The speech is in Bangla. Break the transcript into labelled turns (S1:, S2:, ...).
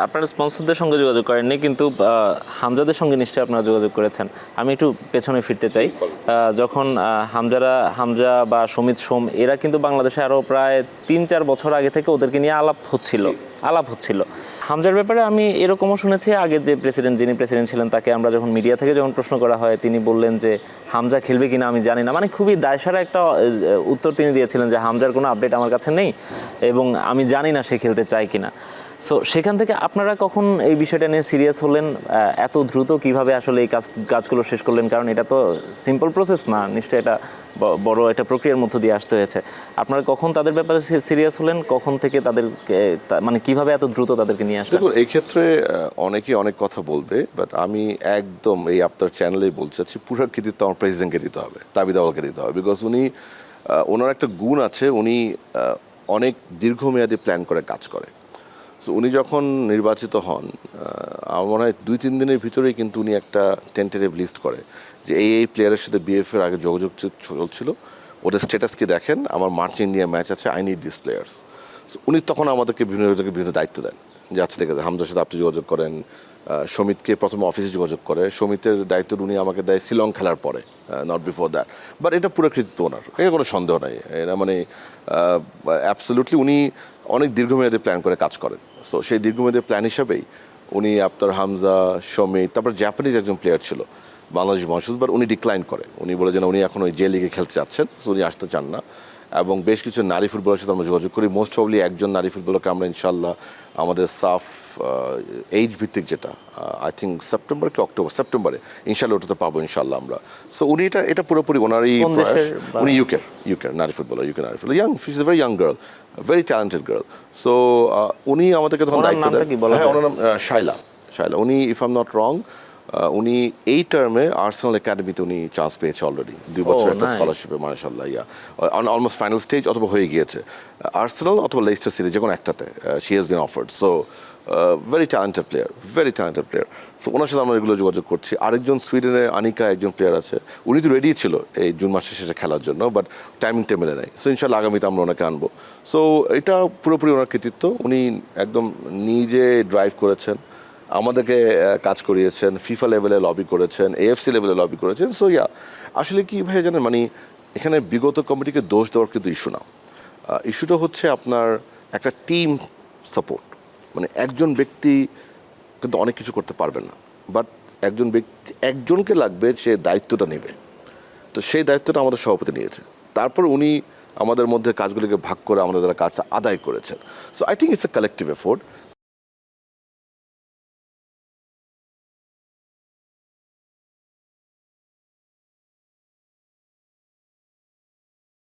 S1: আপনারা স্পন্সরদের সঙ্গে যোগাযোগ করেননি, কিন্তু হামজাদের সঙ্গে নিশ্চয়ই আপনারা যোগাযোগ করেছেন। আমি একটু পেছনে ফিরতে চাই। যখন হামজা বা সমিত সোম এরা কিন্তু বাংলাদেশে আরও প্রায় 3-4 বছর আগে থেকে ওদেরকে নিয়ে আলাপ হচ্ছিল। হামজার ব্যাপারে আমি এরকমও শুনেছি, আগে যে যিনি প্রেসিডেন্ট ছিলেন তাকে আমরা যখন মিডিয়া থেকে যখন প্রশ্ন করা হয়, তিনি বললেন যে হামজা খেলবে কিনা আমি জানি না। মানে খুবই দায়সারা একটা উত্তর তিনি দিয়েছিলেন যে হামজার কোনো আপডেট আমার কাছে নেই এবং আমি জানি না সে খেলতে চায় কিনা। সো সেখান থেকে আপনারা কখন এই বিষয়টা নিয়ে সিরিয়াস হলেন? এত দ্রুত কিভাবে আসলে এই কাজগুলো শেষ করলেন? কারণ এটা তো সিম্পল প্রসেস না, নিশ্চয়ই এটা বড় একটা প্রক্রিয়ার মধ্য দিয়ে আসতে হয়েছে। আপনারা কখন তাদের ব্যাপারে সিরিয়াস হলেন? কখন থেকে তাদেরকে মানে কিভাবে এত দ্রুত তাদেরকে নিয়ে আসলেন?
S2: দেখুন, এই ক্ষেত্রে অনেকেই অনেক কথা বলবে, বাট আমি একদম এই আপনার চ্যানেলেই বলতে চাচ্ছি, পুরো কৃতিত্ব আমার প্রেসিডেন্টকে দিতে হবে, তাবিদ আউয়ালকে দিতে হবে। বিকজ ওনার একটা গুণ আছে, উনি অনেক দীর্ঘমেয়াদী প্ল্যান করে কাজ করে। সো উনি যখন নির্বাচিত হন, আমার মনে হয় 2-3 দিনের ভিতরেই কিন্তু উনি একটা টেন্টেটিভ লিস্ট করে যে এই প্লেয়ারের সাথে বিএফের আগে যোগাযোগ চলছিল, ওদের স্ট্যাটাস কি দেখেন, আমার মার্চ ইন্ডিয়া ম্যাচ আছে, I need this players. So উনি তখন আমাদেরকে বিভিন্ন দায়িত্ব দেন যে আচ্ছা ঠিক আছে, হামজার সাথে আপনি যোগাযোগ করেন। সমিতকে প্রথমে অফিসে যোগাযোগ করে, সমিতের দায়িত্ব উনি আমাকে দেয় শিলং খেলার পরে, নট বিফোর দ্যাট। বাট এটা পুরো কৃতিত্ব ওনার, এটা কোনো সন্দেহ নাই। এটা মানে অ্যাবসলিউটলি উনি অনেক দীর্ঘমেয়াদী প্ল্যান করে কাজ করেন। সো সেই দীর্ঘমেয়াদী প্ল্যান হিসাবেই উনি আপনার হামজা, সমিত, তারপর জাপানিজ একজন প্লেয়ার ছিল বাংলাদেশ বংশজ, বাট উনি ডিক্লাইন করে, উনি বলে যে উনি এখন ওই জে লিগে খেলতে চাচ্ছেন, সো উনি আসতে চান না। এবং বেশ কিছু নারী ফুটবলের সাথে আমরা যোগাযোগ করি। মোস্ট প্রবলি একজন নারী ফুটবলারকে আমরা ইনশাল্লাহ আমাদের সাফ এইজ ভিত্তিক, যেটা আই থিঙ্ক সেপ্টেম্বর কি সেপ্টেম্বরে ইনশাল্লাহ ওটাতে পাবো ইনশাল্লাহ আমরা। সো উনি এটা পুরোপুরি ওনারই প্রয়াস। উনি ইউকের নারী footballer, young, she is a very young girl, very talented girl. So উনি আমাদেরকে তখন দায়িত্ব দেন। হ্যাঁ, ওনার নাম শাইলা। উনি, if I am not wrong, উনি এই টার্মে আর্সেনাল একাডেমিতে উনি চান্স পেয়েছে অলরেডি, 2 বছর একটা স্কলারশিপে, মাশাআল্লাহ। অলমোস্ট ফাইনাল স্টেজ অথবা হয়ে গিয়েছে, আর্সেনাল অথবা লেস্টার সিটি, যে কোনো একটাতে she has been offered. So very talented player. So ওনার সাথে আমরা এগুলো যোগাযোগ করছি। আরেকজন সুইডেনে আনিকা একজন প্লেয়ার আছে, উনি তো রেডি ছিল এই জুন মাসের শেষে খেলার জন্য, বাট টাইমিংটা মেলে নেয়। সো ইনশাল্লাহ আগামীতে আমরা ওনাকে আনবো। সো এটা পুরোপুরি ওনার কৃতিত্ব, উনি একদম নিজে ড্রাইভ করেছেন, আমাদেরকে কাজ করিয়েছেন, ফিফা লেভেলে লবি করেছেন, এএফসি লেভেলে লবি করেছেন। সো আসলে কি ভাই জানেন, মানে এখানে বিগত কমিটিকে দোষ দেওয়ার কিন্তু ইস্যু না। ইস্যুটা হচ্ছে আপনার একটা টিম সাপোর্ট। মানে একজন ব্যক্তি কিন্তু অনেক কিছু করতে পারবেন না, বাট একজনকে লাগবে, সে দায়িত্বটা নেবে। তো সেই দায়িত্বটা আমাদের সভাপতি নিয়েছে, তারপর উনি আমাদের মধ্যে কাজগুলিকে ভাগ করে আমাদের দ্বারা কাজটা আদায় করেছেন। So I think it's a collective effort.